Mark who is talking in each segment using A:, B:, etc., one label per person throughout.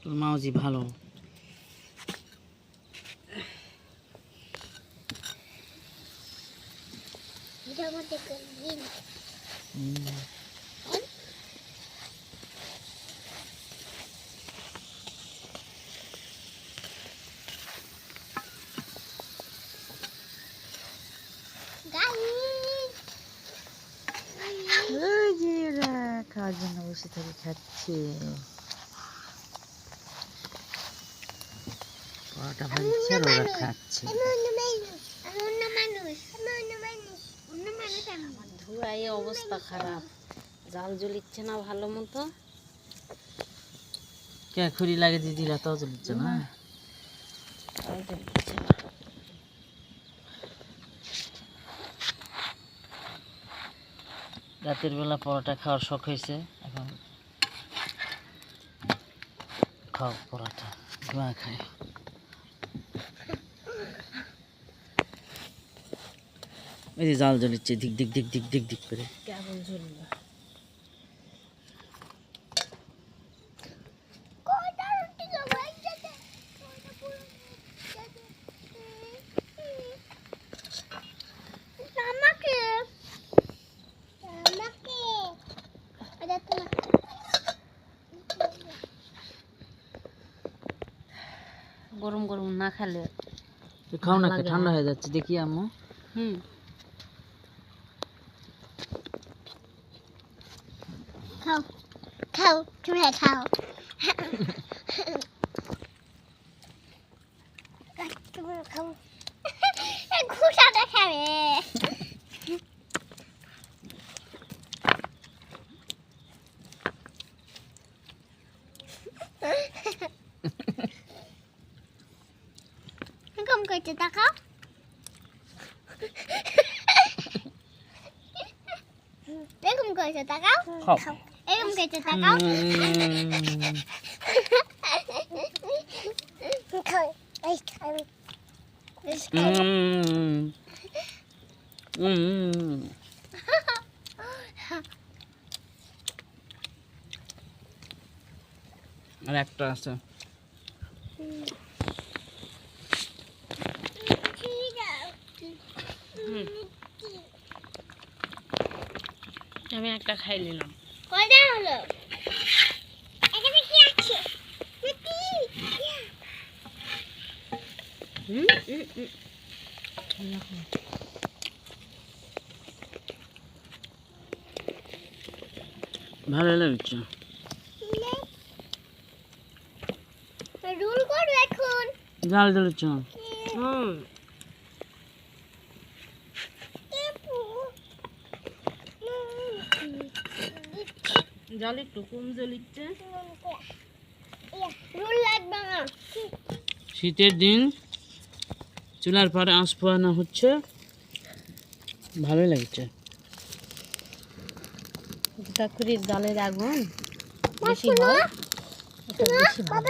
A: তোর মাওজি ভালো। খাওয়ার জন্য বসে থেকে খাচ্ছে। পরোটা ভাজছে আর ওরা খাচ্ছে। ধুয়াই অবস্থা খারাপ, জাল জ্বলিচ্ছে না ভালো মতো। কে খুঁড়ি লাগে দিদিরা তাও জ্বলিচ্ছে না, তাও জ্বলিচ্ছে না। রাতের বেলা পরোটা খাওয়ার শখ হয়েছে, এখন খাও পরোটা, ধোঁয়া খায়। এই যে জাল জ্বলিচ্ছে দিক দিক দিক দিক দিক দিক করে, কেমন জ্বলবে। গরম গরম না খেলে খাও না, ঠান্ডা হয়ে যাচ্ছে দেখি আম্মু। খাও খাও, তুমি খাও। তুমি খাও, ঘুষাটা খাবে। কম করছে দেখাও, এরকম করছে দেখাও, এরকম করছে দেখাও। আর একটা আছে, আমি একটা খাই নিলাম। কয়টা হলো? এখানে কি আছে? ভালো লাগছে। রোল করো এখন, জাল জ্বলছে। জল একটু কম জ্বলিচ্ছে, রোল লাগবে না। শীতের দিন চুলার পরে আঁশ পোয়ানো হচ্ছে, ভালোই লাগছে। তাকুরির জালের আগুন বেশি হয়, এটা বেশি ভালো।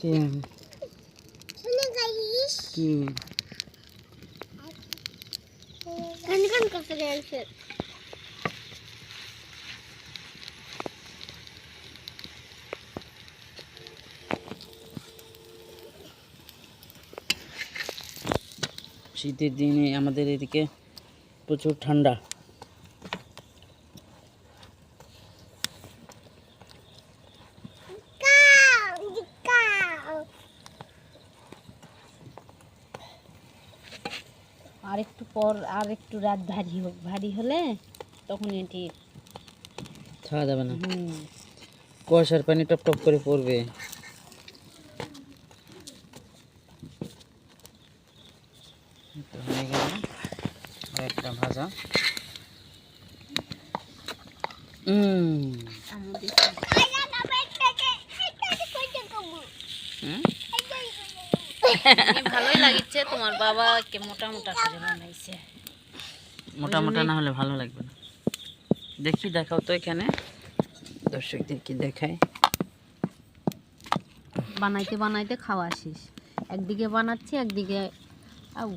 A: কি কি গান গান করতে গেছে। শীতের দিনে আমাদের এদিকে প্রচুর ঠান্ডা। আর একটু পর, আর একটু রাত ভারী হোক, ভারী হলে তখন এটি খাওয়া যাবে না। কুয়াশার পানি টপ টপ করে পড়বে। হয়ে গেল একটা ভাজা। ভালোই লাগছে, তোমার বাবাকে মোটা মোটা করে বানাইছে। মোটা মোটা না হলে ভালো লাগবে না। দেখি দেখাও তো, এখানে দর্শকদের কি দেখায়। বানাইতে বানাইতে খাওয়া শেষ, একদিকে বানাচ্ছি একদিকে আউ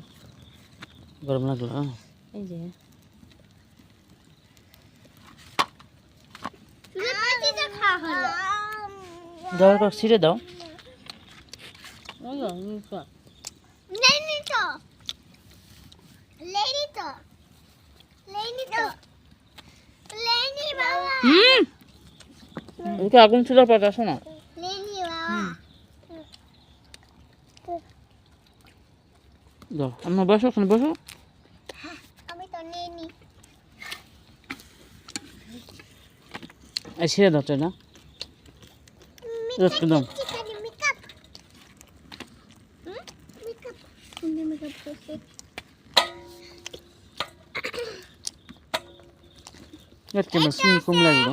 A: গরম লাগলো। এই যে খাওয়া হলো। দাও কাক ছিঁড়ে দাও। ওকে আগুন চুলার পাটা আসো না। দাও আমার বসো, ওখানে বসো। এই ছিঁড়ে দাও তো না দাও। চিনি কম লাগলো।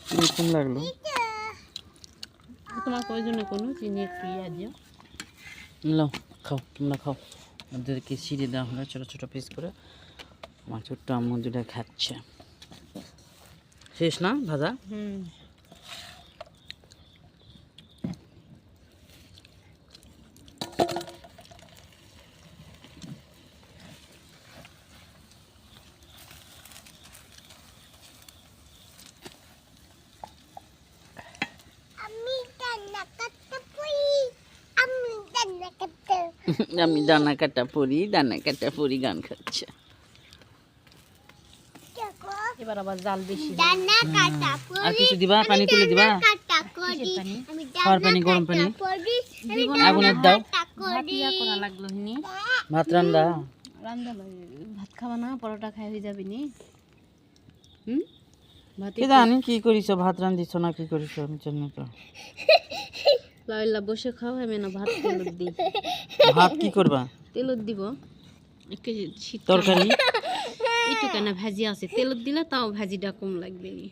A: চিনি কম লাগলো।
B: তোমার প্রয়োজনে কোনো চিনি একটু ইয়া দিও।
A: নাও খাও, তোমরা খাও। ওদেরকে ছিঁড়ে দেওয়া হলো ছোটো ছোটো পিস করে। আমার ছোট্ট আম্মু দুটা খাচ্ছে। শেষ না ভাজা? আমি দানা কাটা পরি গান খাচ্ছে।
B: এবার আবার জাল বেশি।
A: আর কিছু দিবা? পানি তুলে দিবা? খাওয়ার পানি, গরম পানি আগুনের দাও।
B: ভাত ইয়া করা লাগলো নি।
A: ভাত রান্দা?
B: রান্দা ভাত খাবা না? পরোটা খাই হয়ে যাবে নি। ভাত
A: কি জানি কি করিস, ভাত রান্ধিছ না কি করিস আমি জানি তো।
B: লাইলা বসে খাও, আমি না ভাত তেলত দিই।
A: ভাত কি করবা?
B: তেলত দিব একটু,
A: তরকারি
B: একটু কেন ভাজি আছে, তেলত দিলে তাও ভাজিটা কম লাগবে নি।